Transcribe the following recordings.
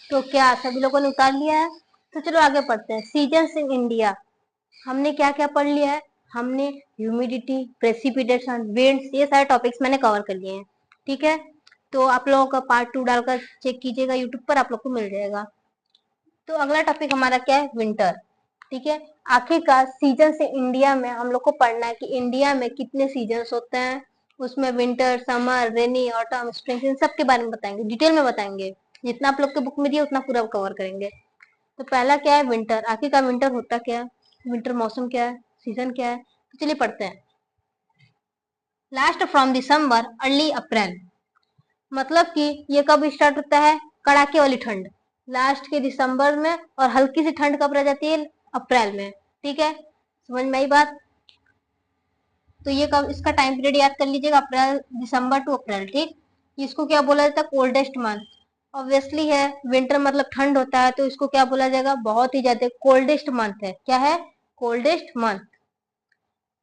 तो क्या सभी लोगों ने उतार लिया है? तो चलो आगे पढ़ते हैं। सीजन्स इन इंडिया, हमने क्या क्या पढ़ लिया है? हमने ह्यूमिडिटी, प्रेसिपिटेशन, विंड्स, ये सारे टॉपिक्स मैंने कवर कर लिए हैं। ठीक है, तो आप लोगों का पार्ट 2 डालकर चेक कीजिएगा, यूट्यूब पर आप लोग को मिल जाएगा। तो अगला टॉपिक हमारा क्या है? विंटर। ठीक है, आखिरकार सीजन से इंडिया में हम लोग को पढ़ना है कि इंडिया में कितने सीजन्स होते हैं, उसमें विंटर, समर, रेनी, ऑटम, स्प्रिंग, इन सब के बारे में बताएंगे, डिटेल में बताएंगे। जितना आप लोग के बुक में दिया उतना पूरा कवर करेंगे। तो पहला क्या है? विंटर। आखिरकार विंटर होता क्या है? विंटर मौसम क्या है? सीजन क्या है? तो चलिए पढ़ते हैं। लास्ट फ्रॉम दिसंबर अर्ली अप्रैल, मतलब कि ये कब स्टार्ट होता है? कड़ाके वाली ठंड लास्ट के दिसंबर में, और हल्की सी ठंड कब रह जाती है? अप्रैल में। ठीक है, समझ में आई बात? तो ये कब, इसका टाइम पीरियड याद कर लीजिएगा, अप्रैल, दिसंबर टू अप्रैल। ठीक, इसको क्या बोला जाता है? Coldest month. ऑब्वियसली है, विंटर मतलब ठंड होता है, तो इसको क्या बोला जाएगा? बहुत ही ज्यादा कोल्डेस्ट मंथ है। क्या है? Coldest month.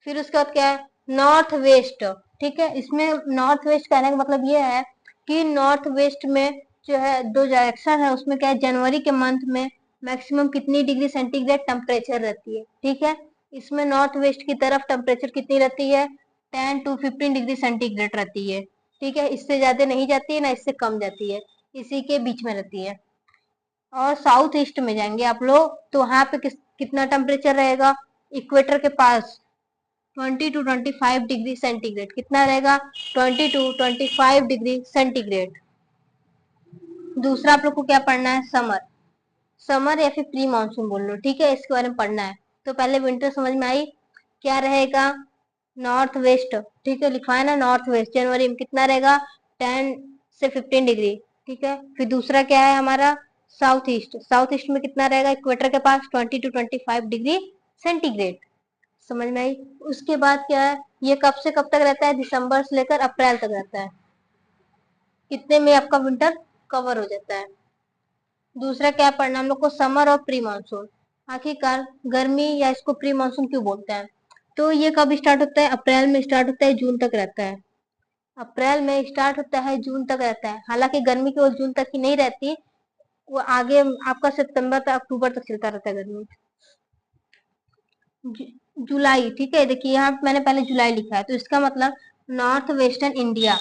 फिर उसके बाद क्या है? North west. ठीक है, इसमें नॉर्थ वेस्ट कहने का मतलब ये है कि नॉर्थ वेस्ट में जो है दो डायरेक्शन है, उसमें क्या है? जनवरी के मंथ में मैक्सिमम कितनी डिग्री सेंटीग्रेड टेम्परेचर रहती है? ठीक है, इसमें नॉर्थ वेस्ट की तरफ टेम्परेचर कितनी रहती है? 10 to 15 डिग्री सेंटीग्रेड रहती है। ठीक है, इससे ज्यादा नहीं जाती है ना इससे कम जाती है, इसी के बीच में रहती है। और साउथ ईस्ट में जाएंगे आप लोग तो वहां पे कितना टेम्परेचर रहेगा? इक्वेटर के पास 20 to 25 डिग्री सेंटीग्रेड। कितना रहेगा? 20 to 25 डिग्री सेंटीग्रेड। दूसरा आप लोग को क्या पढ़ना है? समर। समर या फिर प्री मानसून बोल लो, ठीक है, इसके बारे में पढ़ना है। तो पहले विंटर समझ में आई, क्या रहेगा? North west. ठीक है, लिखवाया ना नॉर्थ वेस्ट, जनवरी में कितना रहेगा? 10 से 15 डिग्री। ठीक है, फिर दूसरा क्या है हमारा? South east. साउथ ईस्ट में कितना रहेगा? इक्वेटर के पास 20 to 25 डिग्री सेंटीग्रेड। समझ में आई? उसके बाद क्या है? ये कब से कब तक रहता है? दिसंबर से लेकर अप्रैल तक रहता है। कितने में आपका विंटर कवर हो जाता है। दूसरा क्या पढ़ना हम लोग को? समर और प्री मानसून। आखिरकार गर्मी या इसको प्री मानसून क्यों बोलते हैं? तो ये कब स्टार्ट होता है? अप्रैल में स्टार्ट होता है, जून तक रहता है। अप्रैल में स्टार्ट होता है, जून तक रहता है। हालांकि गर्मी केवल जून तक ही नहीं रहती, वो आगे आपका सितंबर तक, अक्टूबर तक चलता रहता है गर्मी। जुलाई। ठीक है, देखिए यहाँ मैंने पहले जुलाई लिखा है, तो इसका मतलब north western India,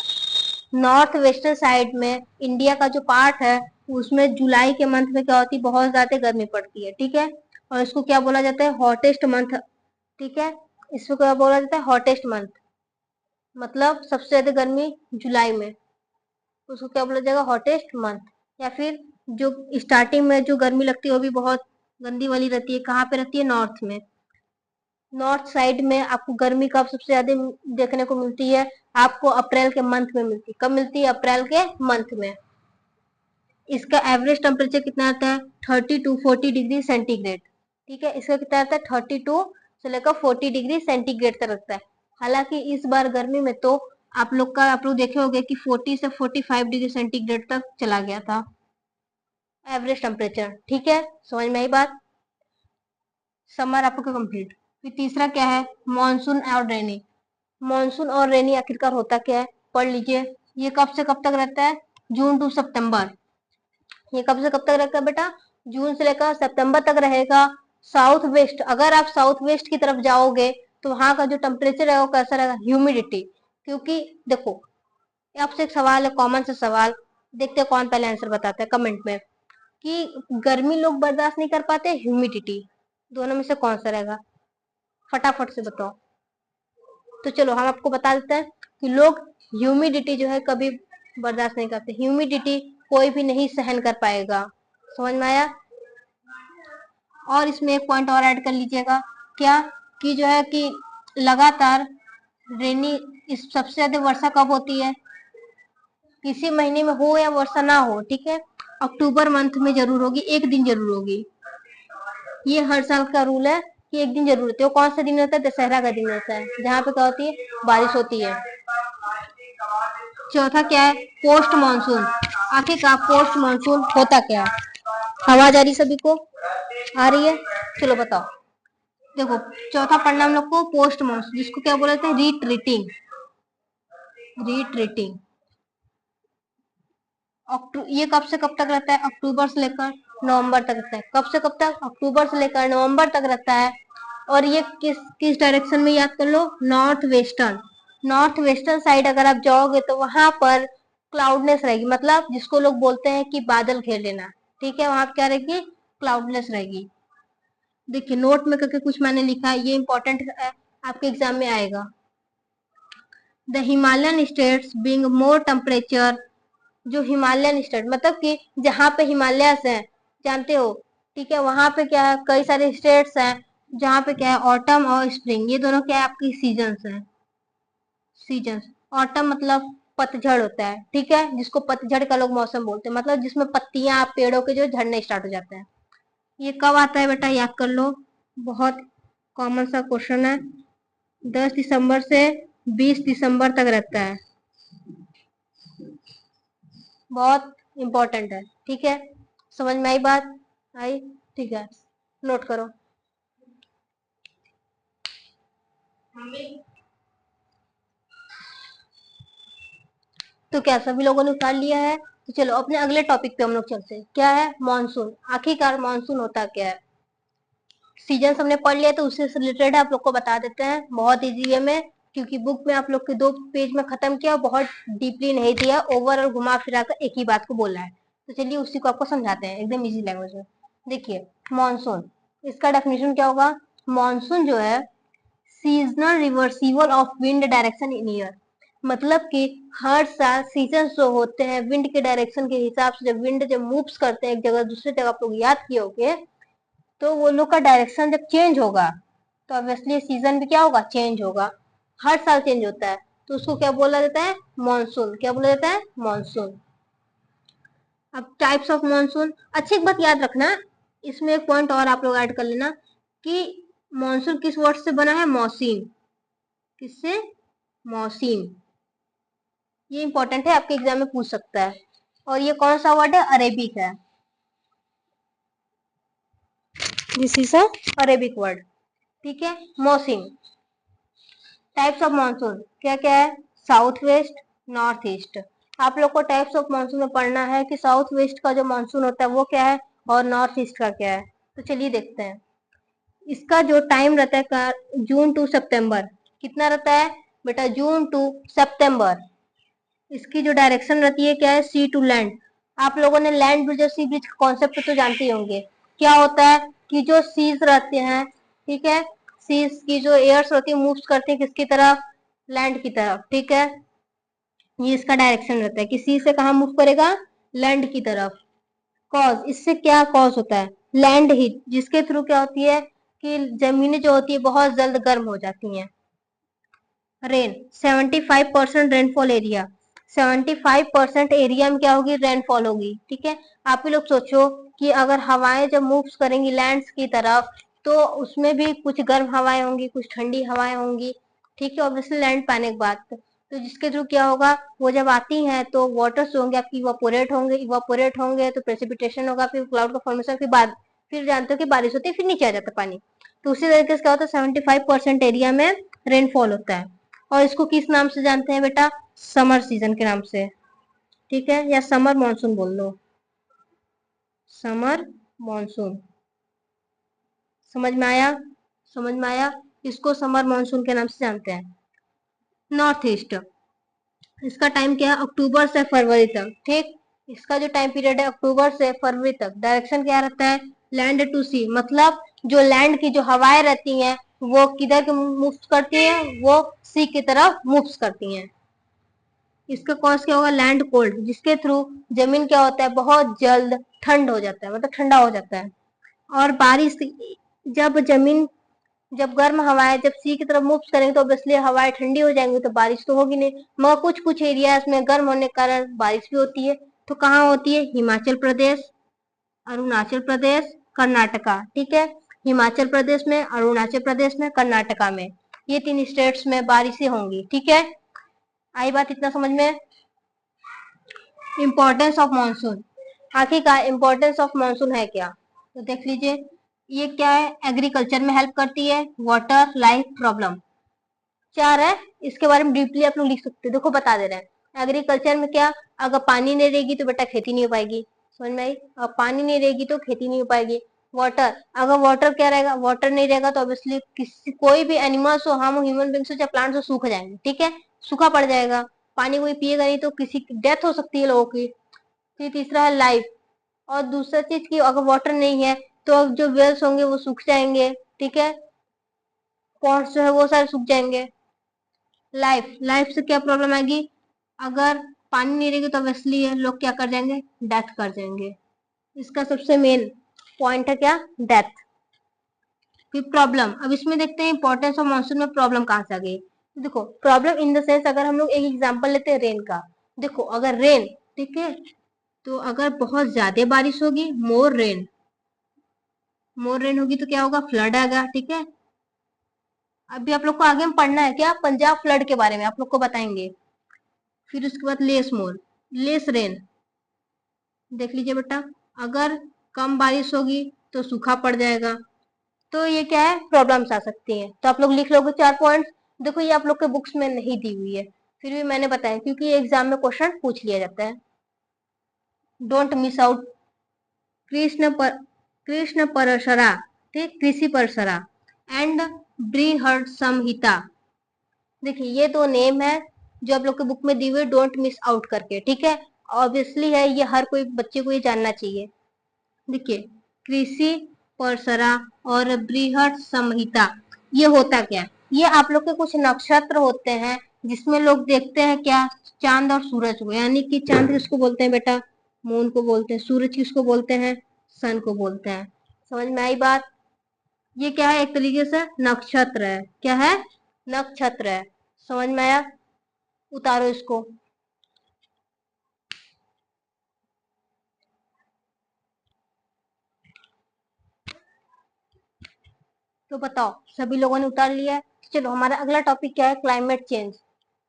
north western side में इंडिया का जो पार्ट है, उसमें जुलाई के मंथ में क्या होती है? बहुत ज्यादा गर्मी पड़ती है। ठीक है, और इसको क्या बोला जाता है? Hottest month. ठीक है, इसको क्या बोला जाता है? Hottest month. मतलब सबसे ज्यादा गर्मी जुलाई में, उसको क्या बोला जाएगा? Hottest month. या फिर जो स्टार्टिंग में जो गर्मी लगती है वो भी बहुत गंदी वाली रहती है। कहाँ पे रहती है? नॉर्थ में। नॉर्थ साइड में आपको गर्मी कब सबसे ज्यादा देखने को मिलती है? आपको अप्रैल के मंथ में मिलती है। कब मिलती है? अप्रैल के मंथ में। इसका एवरेज टेम्परेचर कितना आता है? 30 to 40 डिग्री सेंटीग्रेड। ठीक है, इसका कितना आता है? 32 से लेकर 40 डिग्री सेंटीग्रेड तक रखता है। हालांकि इस बार गर्मी में तो आप लोग देखे होंगे कि 40 से 45 डिग्री सेंटीग्रेड तक चला गया था एवरेज टेम्परेचर। ठीक है, समझ में आई बात? समर आपका कंप्लीट। फिर तीसरा क्या है? मानसून और रेनी। मानसून और रेनी आखिरकार होता क्या है? पढ़ लीजिए। ये कब से कब तक रहता है? जून टू सितंबर। ये कब से कब तक रहता है बेटा? जून से लेकर सितंबर तक रहेगा। साउथ वेस्ट, अगर आप साउथ वेस्ट की तरफ जाओगे तो वहां का जो टेम्परेचर है वो कैसा रहेगा? ह्यूमिडिटी। क्योंकि देखो, आपसे एक सवाल है, कॉमन सा सवाल, देखते हैं कौन पहले आंसर बताता है कमेंट में, कि गर्मी लोग बर्दाश्त नहीं कर पाते, ह्यूमिडिटी, दोनों में से कौन सा रहेगा? फटाफट से बताओ। तो चलो हम आपको बता देते हैं कि लोग ह्यूमिडिटी जो है कभी बर्दाश्त नहीं करते। ह्यूमिडिटी कोई भी नहीं सहन कर पाएगा। समझ में आया? और इसमें एक पॉइंट और ऐड कर लीजिएगा, क्या? कि जो है कि लगातार रेनी, इस सबसे ज्यादा वर्षा कब होती है? किसी महीने में हो या वर्षा ना हो, ठीक है, अक्टूबर मंथ में जरूर होगी, एक दिन जरूर होगी। ये हर साल का रूल है कि एक दिन जरूर होती है। वो कौन सा दिन होता है? दशहरा का दिन होता है, जहाँ पे क्या होती है? बारिश होती है। चौथा क्या है? Post monsoon. आखिरकार पोस्ट मानसून होता क्या है? आवाज आ रही सभी को? आ रही है? चलो बताओ। देखो, चौथा पढ़ना हम लोग को पोस्ट मानसून, जिसको क्या बोलते हैं? रिट्रीटिंग। रिट्रीटिंग। ये कब से कब तक रहता है? अक्टूबर से लेकर नवंबर तक रहता है। कब से कब तक? अक्टूबर से लेकर नवंबर तक रहता है। और ये किस किस डायरेक्शन में, याद कर लो, north western. North western side अगर आप जाओगे तो वहां पर क्लाउडनेस रहेगी, मतलब जिसको लोग बोलते हैं कि बादल घेर लेना। ठीक है, वहां पर क्या रहेगी? क्लाउडनेस रहेगी। देखिए नोट में करके कुछ मैंने लिखा है, ये इंपॉर्टेंट है, आपके एग्जाम में आएगा। The Himalayan states being more temperature, जो हिमालयन स्टेट मतलब कि जहाँ पे हिमालयस है, जानते हो, ठीक है, वहां पे क्या है, कई सारे स्टेट्स हैं जहाँ पे क्या है, ऑटम और स्प्रिंग, ये दोनों क्या है, आपकी सीजन्स हैं। सीजन्स, ऑटम मतलब पतझड़ होता है, ठीक है, जिसको पतझड़ का लोग मौसम बोलते हैं, मतलब जिसमें पत्तियां पेड़ों के जो झड़ने स्टार्ट हो जाते हैं। ये कब आता है बेटा, याद कर लो, बहुत कॉमन सा क्वेश्चन है। 10 दिसंबर से 20 दिसंबर तक रहता है, बहुत इंपॉर्टेंट है। ठीक है, समझ में आई बात? आई, ठीक है, नोट करो। तो क्या सभी लोगों ने उतार लिया है? तो चलो अपने अगले टॉपिक पे हम लोग चलते हैं। क्या है? मानसून। आखिरकार मानसून होता क्या है? सीजन हमने पढ़ लिया, तो उससे रिलेटेड आप लोग को बता देते हैं, बहुत इजी है में, क्योंकि बुक में आप लोग के 2 पेज में खत्म किया, बहुत डीपली नहीं दिया, ओवर और घुमा फिरा कर एक ही बात को बोला है। तो चलिए उसी को आपको समझाते हैं एकदम इजी लैंग्वेज में। देखिए मानसून, इसका डेफिनेशन क्या होगा? मानसून जो है, seasonal reversible of wind direction in year, मतलब कि हर साल सीजन जो होते हैं विंड के डायरेक्शन के हिसाब से, जब विंड जब मूव्स करते हैं एक जगह दूसरी जगह, आप लोग याद किए होंगे, तो वो लोग का डायरेक्शन जब चेंज होगा तो ऑब्वियसली सीजन भी क्या होगा? चेंज होगा। हर साल चेंज होता है, तो उसको क्या बोला जाता है? मानसून। क्या बोला जाता है? मानसून। अब टाइप्स ऑफ मानसून, अच्छी एक बात याद रखना, इसमें एक पॉइंट और आप लोग ऐड कर लेना कि मानसून किस वर्ड से बना है? मौसीम। किससे? मौसीम। ये इंपॉर्टेंट है, आपके एग्जाम में पूछ सकता है। और ये कौन सा वर्ड है? अरेबिक है, this is a Arabic word. ठीक है, मौसम। टाइप्स ऑफ मानसून क्या क्या है? South west, north east. आप लोग को टाइप्स ऑफ मानसून में पढ़ना है कि साउथ वेस्ट का जो मानसून होता है वो क्या है और नॉर्थ ईस्ट का क्या है। तो चलिए देखते हैं। इसका जो टाइम रहता है जून टू सितंबर, कितना रहता है बेटा? जून टू सितंबर। इसकी जो डायरेक्शन रहती है क्या है? सी टू लैंड। आप लोगों ने लैंड ब्रिज और सी ब्रिज का कॉन्सेप्ट तो जानते ही होंगे। क्या होता है कि जो सीज रहते हैं, ठीक है, सीज की जो एयर्स होती है मूव करती है किसकी तरफ? लैंड की तरफ। ठीक है, ये इसका डायरेक्शन रहता है कि सी से कहा मूव करेगा? लैंड की तरफ। कॉज, इससे क्या कॉज होता है? लैंड हीट, जिसके थ्रू क्या होती है कि जमीनें जो होती है बहुत जल्द गर्म हो जाती हैं। रेन, 75% रेनफॉल एरिया, 75% एरिया में क्या होगी? रेनफॉल होगी। ठीक है, आप ही लोग सोचो कि अगर हवाएं जब मूव करेंगी लैंड्स की तरफ, तो उसमें भी कुछ गर्म हवाएं होंगी, कुछ ठंडी हवाएं होंगी। ठीक है, ऑब्वियसली लैंड पाने के बाद तो जिसके थ्रू क्या होगा, वो जब आती हैं तो वाटर्स होंगे आपकी इवापोरेट होंगे, इवापोरेट होंगे तो प्रेसिपिटेशन होगा, फिर क्लाउड का फॉर्मेशन, फिर बाद, फिर जानते हो कि बारिश होती है, फिर नीचे आ जाता है पानी। तो उसी तरीके से क्या होता है, 75% एरिया में रेनफॉल होता है। और इसको किस नाम से जानते हैं बेटा? समर सीजन के नाम से। ठीक है, या समर मॉनसून बोल दो, समर मॉनसून। समझ में आया? समझ में आया? इसको समर मॉनसून के नाम से जानते हैं। नॉर्थ ईस्ट, इसका टाइम क्या है? अक्टूबर से फरवरी तक। ठीक, इसका जो टाइम पीरियड है अक्टूबर से फरवरी तक। डायरेक्शन क्या रहता है? लैंड टू सी, मतलब जो लैंड की जो हवाएं रहती हैं वो किधर मूव करती हैं? वो सी की तरफ मूव करती हैं। इसका कॉज क्या होगा? लैंड कोल्ड, जिसके थ्रू जमीन क्या होता है? बहुत जल्द ठंड हो जाता है, मतलब ठंडा हो जाता है। और बारिश, जब जमीन, जब गर्म हवाएं जब सी की तरफ मूव करेंगे तो ऑब्वियसली हवाएं ठंडी हो जाएंगी, तो बारिश तो होगी नहीं। मगर कुछ कुछ एरियाज में गर्म होने के कारण बारिश भी होती है। तो कहाँ होती है? हिमाचल प्रदेश, अरुणाचल प्रदेश, कर्नाटका। ठीक है, हिमाचल प्रदेश में, अरुणाचल प्रदेश में, कर्नाटका में, ये 3 स्टेट्स में बारिशें होंगी। ठीक है, आई बात इतना समझ में? इम्पोर्टेंस ऑफ मानसून, आखिरकार इम्पोर्टेंस ऑफ मानसून है क्या? तो देख लीजिए, ये क्या है? एग्रीकल्चर में हेल्प करती है, वाटर लाइफ प्रॉब्लम, 4 है। इसके बारे में डीपली आप लोग लिख सकते हैं, देखो बता दे रहे हैं। एग्रीकल्चर में क्या, अगर पानी नहीं रहेगी तो बेटा खेती नहीं हो पाएगी, समझ में आई। और पानी नहीं रहेगी तो खेती नहीं हो पाएगी। वाटर, अगर वाटर क्या रहेगा, वाटर नहीं रहेगा तो ऑब्वियसली किसी कोई भी एनिमल्स हो, हम ह्यूमन बींग्स हो चाहे प्लांट्स हो, सूख जाएंगे, ठीक है, सूखा पड़ जाएगा। पानी कोई पिएगा नहीं तो किसी की डेथ हो सकती है लोगों की। फिर तीसरा है लाइफ। और दूसरा चीज की अगर वाटर नहीं है तो जो वेल्स होंगे वो सूख जाएंगे, ठीक है, पॉन्ड्स जो है वो सारे सूख जाएंगे। लाइफ, लाइफ से क्या प्रॉब्लम आएगी, अगर पानी नहीं रहेगी तो ऑब्वियसली लोग क्या कर जाएंगे, डेथ कर जाएंगे। इसका सबसे मेन पॉइंट है क्या, डेथ। फिर प्रॉब्लम, अब इसमें देखते हैं इंपॉर्टेंस ऑफ मानसून में प्रॉब्लम कहाँ से आ गई। देखो प्रॉब्लम इन द सेंस, अगर हम लोग एक एग्जांपल लेते हैं रेन का। देखो अगर रेन, ठीक है, तो अगर बहुत ज्यादा बारिश होगी, मोर रेन होगी तो क्या होगा, फ्लड आएगा, ठीक है। अभी आप लोग को आगे में पढ़ना है क्या, पंजाब फ्लड के बारे में आप लोग को बताएंगे। फिर उसके बाद लेस रेन, देख लीजिए बेटा, अगर कम बारिश होगी तो सूखा पड़ जाएगा। तो ये क्या है, प्रॉब्लम्स आ सकती हैं। तो आप लोग लिख लोगे 4 पॉइंट्स। देखो ये आप लोग के बुक्स में नहीं दी हुई है, फिर भी मैंने बताया क्योंकि ये एग्जाम में क्वेश्चन पूछ लिया जाता है। डोंट मिस आउट कृष्ण पर कृष्ण परशरा, ठीक, कृषि परशरा एंड बृहद संहिता। देखिए ये दो नेम है जो आप लोग के बुक में दी हुई, डोंट मिस आउट करके, ठीक है। ऑब्वियसली है, ये हर कोई बच्चे को ये जानना चाहिए। देखिए कृषि परसरा और बृहद संहिता, ये होता क्या, ये आप लोग के कुछ नक्षत्र होते हैं जिसमें लोग देखते हैं क्या, चांद और सूरज को। यानी कि चांद किसको बोलते हैं बेटा, मून को बोलते हैं। सूरज किसको बोलते हैं, सन को बोलते हैं। समझ में आई बात। ये क्या है, एक तरीके से नक्षत्र है। क्या है, नक्षत्र है। समझ में आया, उतारो इसको। तो बताओ सभी लोगों ने उतार लिया है। चलो हमारा अगला टॉपिक क्या है, क्लाइमेट चेंज।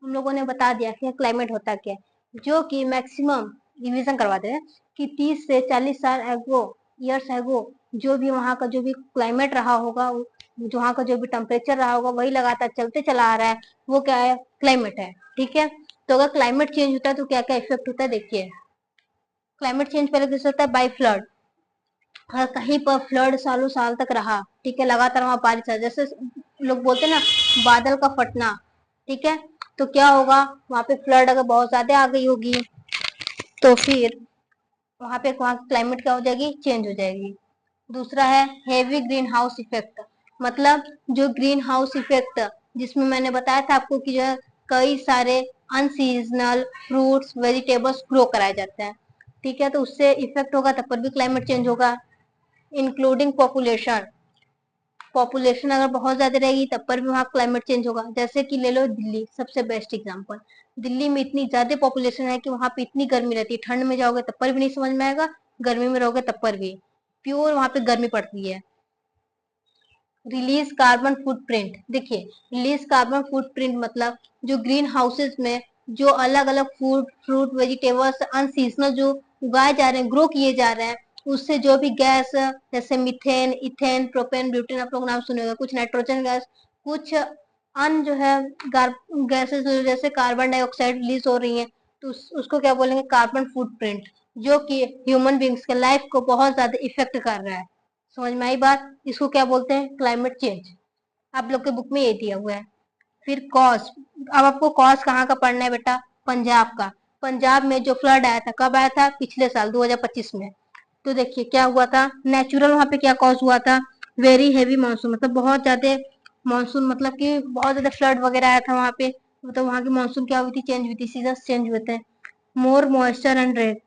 हम लोगों ने बता दिया कि क्लाइमेट होता क्या है, जो कि मैक्सिमम रिवीजन करवाते हैं कि 30 से 40 साल एगो, ईयर्स एगो, जो भी वहाँ का जो भी क्लाइमेट रहा होगा, जो वहाँ का जो भी टेम्परेचर रहा होगा वही लगातार चलते चला आ रहा है, वो क्या है, क्लाइमेट है, ठीक है। तो अगर क्लाइमेट चेंज होता है तो क्या क्या इफेक्ट होता है, देखिए। क्लाइमेट चेंज पहले कैसे होता है, बाई फ्लड। अगर कहीं पर फ्लड सालों साल तक रहा, ठीक है, लगातार वहां बारिश है, जैसे लोग बोलते हैं ना बादल का फटना, ठीक है, तो क्या होगा, वहां पे फ्लड अगर बहुत ज्यादा आ गई होगी तो फिर वहां की क्लाइमेट क्या हो जाएगी, चेंज हो जाएगी। दूसरा है हेवी ग्रीन हाउस इफेक्ट, मतलब जो ग्रीन हाउस इफेक्ट, जिसमें मैंने बताया था आपको कि जो है कई सारे अनसीजनल फ्रूट्स वेजिटेबल्स ग्रो कराए जाते हैं, ठीक है, तो उससे इफेक्ट होगा, तब पर भी क्लाइमेट चेंज होगा। इंक्लूडिंग पॉपुलेशन, पॉपुलेशन अगर बहुत ज्यादा रहेगी तब पर भी वहाँ क्लाइमेट चेंज होगा। जैसे कि ले लो दिल्ली, सबसे बेस्ट एग्जांपल। दिल्ली में इतनी ज्यादा पॉपुलेशन है कि वहां पे इतनी गर्मी रहती है, ठंड में जाओगे तब पर भी नहीं समझ में आएगा, गर्मी में रहोगे तब पर भी प्योर वहां पे गर्मी पड़ती है। रिलीज कार्बन फुटप्रिंट, देखिए रिलीज कार्बन फुटप्रिंट मतलब जो ग्रीन हाउसेस में जो अलग अलग फूड फ्रूट वेजिटेबल्स अनसीजनल जो उगाए जा रहे हैं, ग्रो किए जा रहे हैं, उससे जो भी गैस जैसे मीथेन, इथेन, प्रोपेन, ब्यूटेन, आप लोग नाम सुने होंगे, कुछ नाइट्रोजन गैस, कुछ अन जो है गैसेस जैसे कार्बन डाइऑक्साइड रिलीज हो रही है, तो उसको क्या बोलेंगे, कार्बन फुटप्रिंट, जो कि ह्यूमन बींग्स के लाइफ को बहुत ज्यादा इफेक्ट कर रहा है। समझ में आई बात, इसको क्या बोलते हैं, क्लाइमेट चेंज। आप लोग के बुक में ये दिया हुआ है। फिर कॉज, अब आपको कॉज कहाँ का पढ़ना है बेटा, पंजाब का। पंजाब में जो फ्लड आया था, कब आया था, पिछले साल 2025 में। तो देखिए क्या हुआ था, नेचुरल वहां पे क्या कॉज हुआ था, वेरी हेवी मानसून, मतलब बहुत ज्यादा मानसून, मतलब कि बहुत ज्यादा फ्लड वगैरह आया था वहां पे। तो वहां की मानसून क्या हुई थी, चेंज हुई थी, सीजन चेंज हुए थे। मोर मॉइस्चर एंड रेन,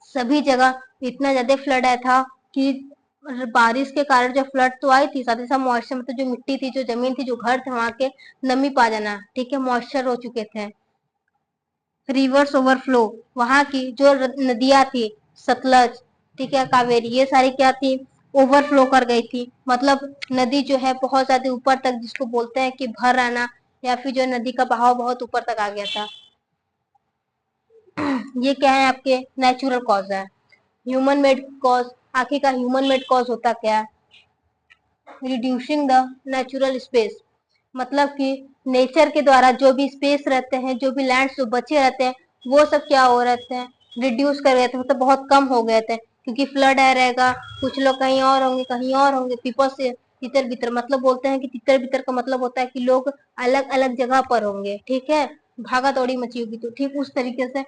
सभी जगह इतना ज्यादा फ्लड आया था कि बारिश के कारण जो फ्लड तो आई थी, साथ ही साथ मॉइस्चर, मतलब जो मिट्टी थी, जो जमीन थी, जो घर थे वहां के, नमी पा जाना, ठीक है, मॉइस्चर हो चुके थे। रिवर्स ओवरफ्लो, वहां की जो नदियां थी, सतलज, ठीक है, कावेरी, ये सारी क्या थी, ओवरफ्लो कर गई थी। मतलब नदी जो है बहुत ज्यादा ऊपर तक, जिसको बोलते हैं कि भर आना, या फिर जो नदी का बहाव बहुत ऊपर तक आ गया था। ये क्या है, आपके नेचुरल कॉज है। ह्यूमन मेड कॉज, आखिर का ह्यूमन मेड कॉज होता क्या है, रिड्यूसिंग द नेचुरल स्पेस, मतलब कि नेचर के द्वारा जो भी स्पेस रहते हैं, जो भी लैंड जो बचे रहते हैं, वो सब क्या हो रहते हैं, रिड्यूस कर गए थे, मतलब बहुत कम हो गए थे, क्योंकि फ्लड आया रहेगा, कुछ लोग कहीं और होंगे, कहीं और होंगे। पीपल से तितर बितर, मतलब बोलते हैं कि तितर बितर का मतलब होता है कि लोग अलग अलग जगह पर होंगे, ठीक है, भागा दौड़ी मची होगी, तो ठीक उस तरीके से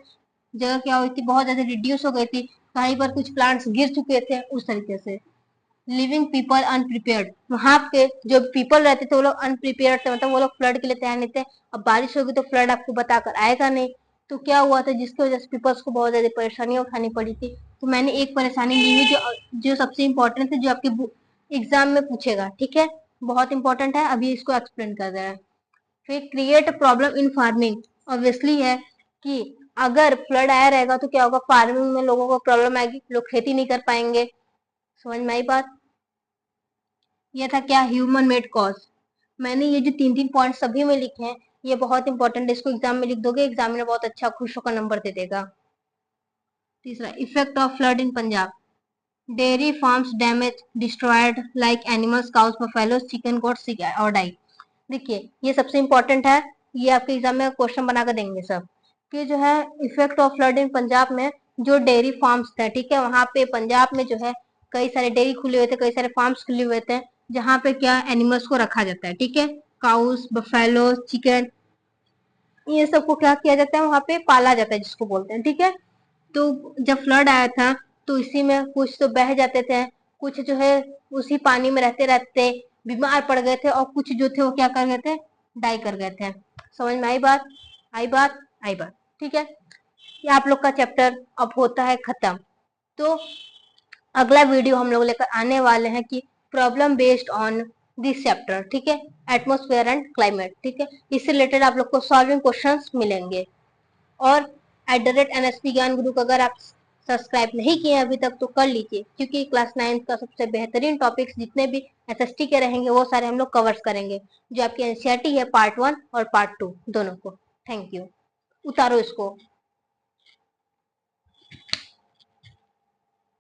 जगह क्या हुई थी, बहुत ज्यादा रिड्यूस हो गई थी, कहीं पर कुछ प्लांट्स गिर चुके थे, उस तरीके से। लिविंग पीपल अनप्रिपेयर्ड, वहां पे जो पीपल रहते थे वो लोग अनप्रिपेयर्ड थे, मतलब वो लोग फ्लड के लिए तैयार नहीं थे। अब बारिश होगी तो फ्लड आपको बताकर आएगा नहीं, तो क्या हुआ था जिसकी वजह से पीपल्स को बहुत ज्यादा परेशानियां उठानी पड़ी थी। तो मैंने एक परेशानी ली हुई जो जो सबसे इम्पोर्टेंट है, जो आपके एग्जाम में पूछेगा, ठीक है, बहुत इंपॉर्टेंट है, अभी इसको एक्सप्लेन कर रहा है। फिर create problem in farming, obviously है कि अगर फ्लड आया रहेगा तो क्या होगा, फार्मिंग में लोगों को प्रॉब्लम आएगी, लोग खेती नहीं कर पाएंगे। समझ में आई बात? ये था क्या, ह्यूमन मेड कॉज। मैंने ये जो तीन तीन पॉइंट सभी में लिखे हैं, ये बहुत इंपॉर्टेंट है, इसको एग्जाम में लिख दोगे, एग्जामिनर बहुत अच्छा खुश होकर नंबर दे देगा। तीसरा, effect of flood in Punjab, dairy farms damage destroyed like animals cows buffaloes chicken goat sick और डाई। देखिए ये सबसे इंपॉर्टेंट है, ये आपके एग्जाम में क्वेश्चन बनाकर देंगे सब, कि जो है effect of flood in Punjab में जो डेयरी फार्म्स थे, ठीक है, वहां पे पंजाब में जो है कई सारे डेयरी खुले हुए थे, कई सारे फार्म्स खुले हुए थे, जहाँ पे क्या एनिमल्स को रखा जाता है, ठीक है, काउस बफेलो चिकन, ये सबको क्या किया जाता है, वहां पे पाला जाता है, जिसको बोलते हैं, ठीक है। तो जब फ्लड आया था तो इसी में कुछ तो बह जाते थे, कुछ जो है उसी पानी में रहते रहते बीमार पड़ गए थे, और कुछ जो थे वो क्या कर गए थे, डाई कर गए थे। समझ में आई बात? आई बात? आई बात, ठीक है। ये आप लोग का चैप्टर अब होता है खत्म। तो अगला वीडियो हम लोग लेकर आने वाले हैं कि problem based on this chapter, ठीक है, एटमोस्फेयर एंड क्लाइमेट, ठीक है, इससे रिलेटेड आप लोग को सॉल्विंग क्वेश्चंस मिलेंगे। और @NSP ज्ञान गुरु को अगर आप सब्सक्राइब नहीं किए अभी तक तो कर लीजिए, क्योंकि क्लास 9 का सबसे बेहतरीन टॉपिक्स जितने भी SST के रहेंगे वो सारे हम लोग कवर्स करेंगे, जो आपकी NCERT है पार्ट 1 और पार्ट 2 दोनों को। Thank you. उतारो इसको।